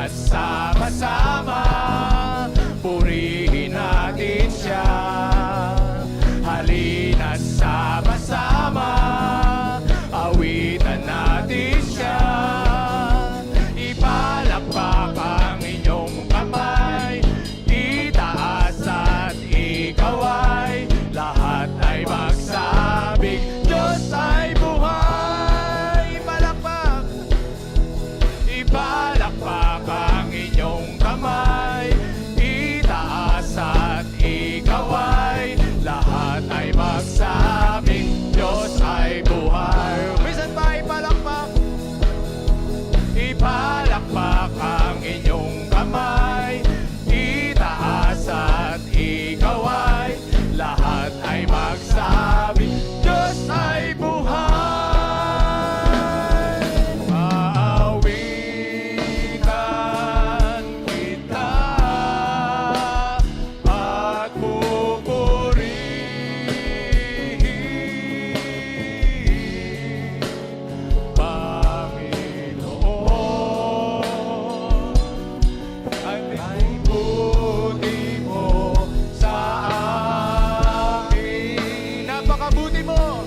Halina't sama-sama, purihin natin siya. Halina't sama-sama, awitan natin siya. Ipalakpak ang inyong kamay, itaas at ikaway, lahat ay magsabing Diyos ay buhay. Palakpak, ipalakpak ang inyong kamay, itaas at ikaway, lahat ay magsabing Diyos ay buhay. Minsan pa ipalakpak, ipalakpak ang inyong kamay, itaas at ikaway, lahat ay magsabing Diyos ay buhay. Aawikan kita at pupurihin, Panginoon. Ang buti mo sa akin. Napakabuti mo.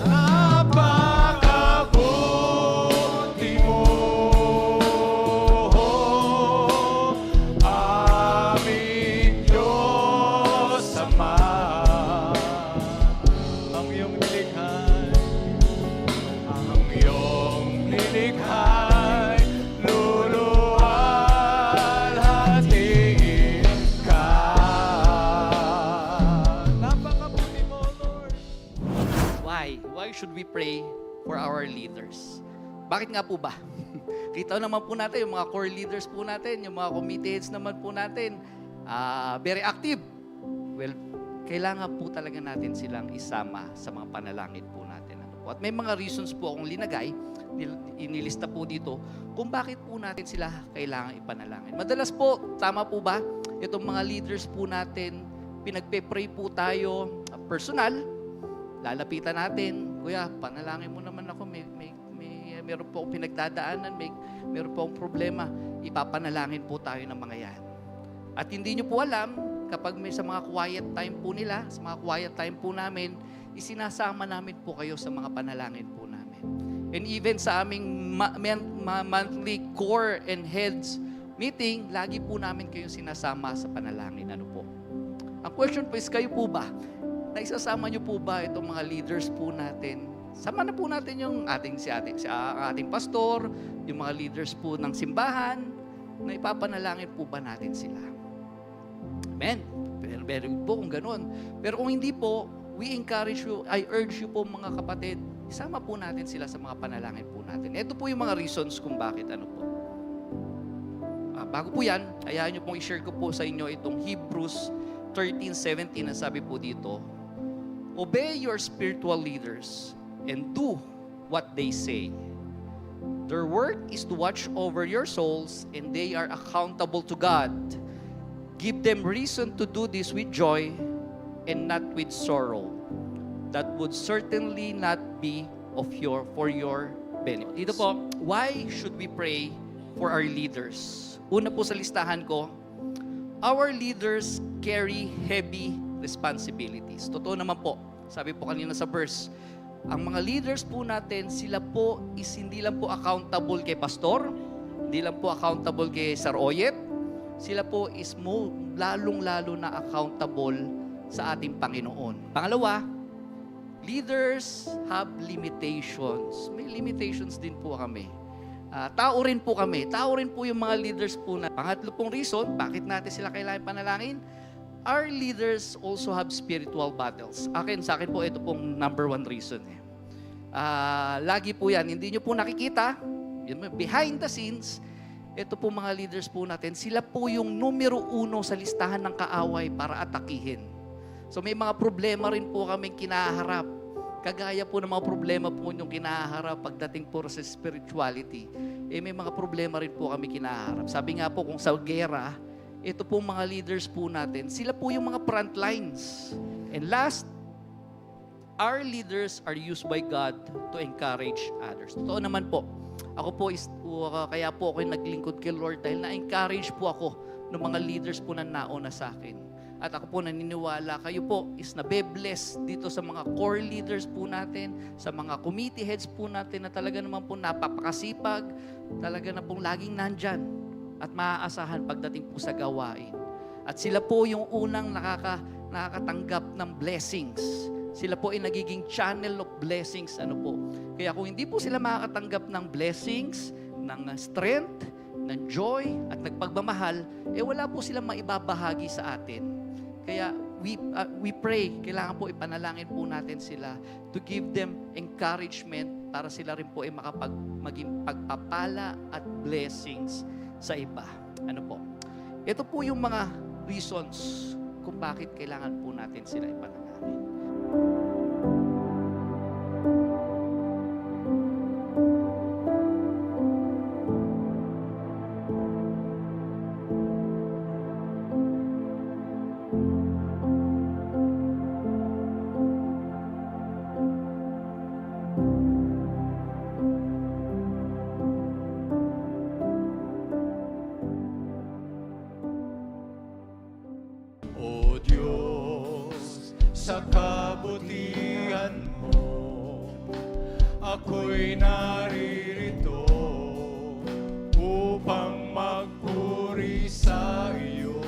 Napakabuti mo, aming Diyos Ama. Ang iyong nilikhay, luluwalhatiin ka. Napakabuti mo, Lord. Why? Why should we pray for our leaders? Bakit nga po ba? Kita naman po natin, yung mga core leaders po natin, yung mga committee heads naman po natin, very active. Well, kailangan po talaga natin silang isama sa mga panalangin po natin. Ano po? At may mga reasons po akong linagay, inilista po dito, kung bakit po natin sila kailangan ipanalangin. Madalas po, tama po ba? Itong mga leaders po natin, pinagpe-pray po tayo personal, lalapitan natin, kuya, panalangin mo naman ako, meron po akong pinagdadaanan, meron po akong problema, ipapanalangin po tayo ng mga yan. At hindi nyo po alam, kapag may sa mga quiet time po nila, sa mga quiet time po namin, isinasama namin po kayo sa mga panalangin po namin. And even sa aming monthly core and heads meeting, lagi po namin kayo sinasama sa panalangin. Ano po? Ang question po is, kayo po ba? Naisasama nyo po ba itong mga leaders po natin? Sama na po natin yung ating pastor, yung mga leaders po ng simbahan, na ipapanalangin po ba natin sila? Amen. Very good po kung ganun. Pero kung hindi po, we encourage you, I urge you po mga kapatid, isama po natin sila sa mga panalangin po natin. Ito po yung mga reasons kung bakit ano po. Bago po yan, hayaan nyo pong i-share ko po sa inyo itong Hebrews 13:17 na sabi po dito, obey your spiritual leaders and do what they say. Their work is to watch over your souls and they are accountable to God. Give them reason to do this with joy and not with sorrow. That would certainly not be for your benefit. Dito po, why should we pray for our leaders? Una po sa listahan ko, our leaders carry heavy responsibilities. Totoo naman po. Sabi po kanina sa verse, ang mga leaders po natin, sila po is hindi lang po accountable kay pastor, hindi lang po accountable kay Sir Oyet, sila po is lalong-lalo na accountable sa ating Panginoon. Pangalawa, leaders have limitations. May limitations din po kami. Tao rin po kami. Tao rin po yung mga leaders po na. Pangatlo pong reason, bakit natin sila kailangan panalangin? Our leaders also have spiritual battles. Sa akin po, ito pong number one reason. Lagi po yan, hindi nyo po nakikita, behind the scenes, ito po mga leaders po natin, sila po yung numero uno sa listahan ng kaaway para atakihin. So may mga problema rin po kaming kinaharap. Kagaya po ng mga problema po yung kinaharap pagdating po sa spirituality. May mga problema rin po kami kinaharap. Sabi nga po, kung sa gera, ito po mga leaders po natin, sila po yung mga front lines. And last, our leaders are used by God to encourage others. Totoo naman po. Ako po, kaya po ako naglingkod kay Lord dahil na-encourage po ako ng mga leaders po na nauna sa akin. At ako po naniniwala, kayo po is nabe-bless dito sa mga core leaders po natin, sa mga committee heads po natin na talaga naman po napapakasipag, talaga na pong laging nandyan at maaasahan pagdating po sa gawain. At sila po yung unang nakakatanggap ng blessings. Sila po ay nagiging channel of blessings. Ano po? Kaya kung hindi po sila makakatanggap ng blessings, ng strength, ng joy, at nagpagmamahal, wala po silang maibabahagi sa atin. Kaya we pray, kailangan po ipanalangin po natin sila to give them encouragement para sila rin po ay maging pagpapala at blessings sa iba. Ano po? Ito po yung mga reasons kung bakit kailangan po natin sila ipanalangin. O Diyos, sa kabutihan mo, ako'y naririto upang magpuri sa iyo.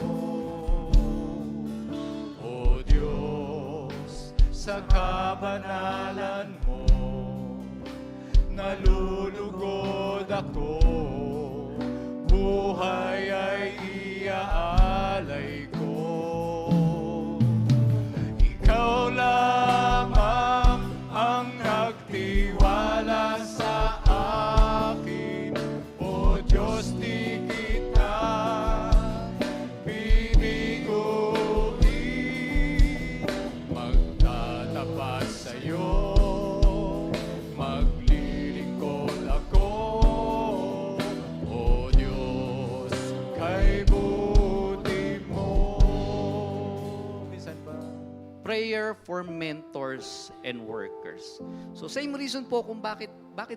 O Diyos, sa kabanalan mo, nalulugod ako, buhay ay iaalay ko. Ikaw lamang ang nagtiwala sa akin, O Diyos, di kita bibiguin. Magtatapat sa'yo, maglilingkod ako, O Diyos, kay buti mo. Minsan ba? Prayer for mentors and workers. So same reason po kung bakit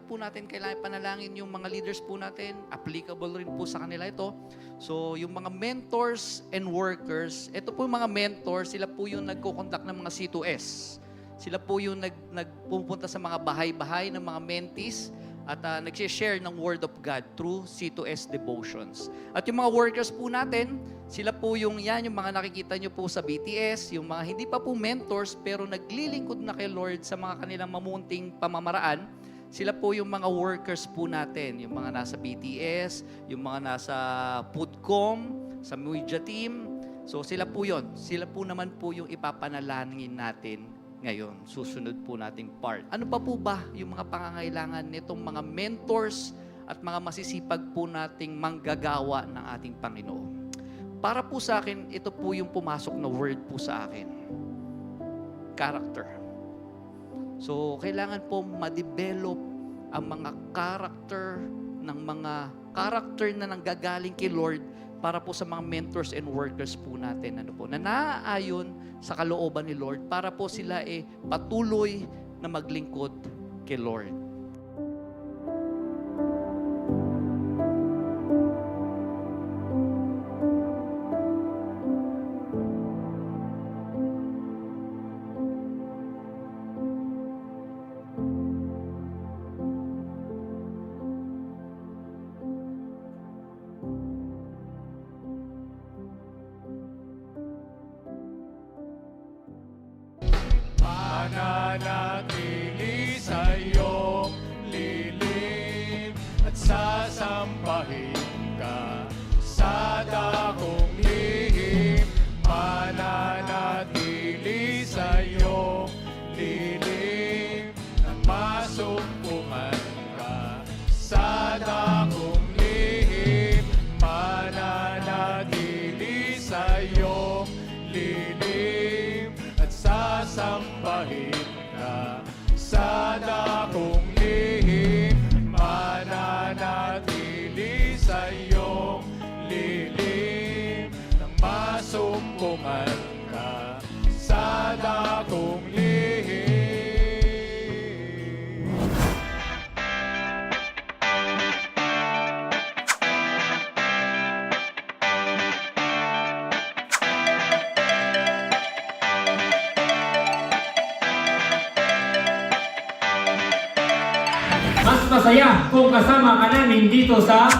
po natin kailangan panalangin yung mga leaders po natin. Applicable rin po sa kanila ito. So yung mga mentors and workers, ito po yung mga mentors, sila po yung nagko-conduct ng mga C2S. Sila po yung nagpupunta sa mga bahay-bahay ng mga mentees at nag-share ng Word of God through C2S devotions. At yung mga workers po natin, sila po yung mga nakikita nyo po sa BTS, yung mga hindi pa po mentors pero naglilingkod na kay Lord sa mga kanilang mamunting pamamaraan. Sila po yung mga workers po natin, yung mga nasa BTS, yung mga nasa Foodcom, sa media team. So sila po yun. Sila po naman po yung ipapanalangin natin ngayon, susunod po nating part. Ano pa po ba yung mga pangangailangan nitong mga mentors at mga masisipag po nating manggagawa ng ating Panginoon? Para po sa akin, ito po yung pumasok na word po sa akin. Character. So, kailangan po ma-develop ang mga character na nanggagaling kay Lord para po sa mga mentors and workers po natin, na naaayon sa kalooban ni Lord para po sila patuloy na maglingkod kay Lord. Mananatili sa'yo masaya kung kasama ka namin dito sa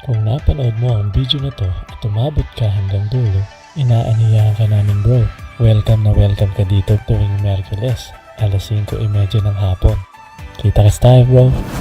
Kung napanood mo ang video na to at umabot ka hanggang dulo, inaaniyahan ka namin bro. Welcome na welcome ka dito tuwing Merkules, alas 5:30 ng hapon. Kita-kits tayo bro!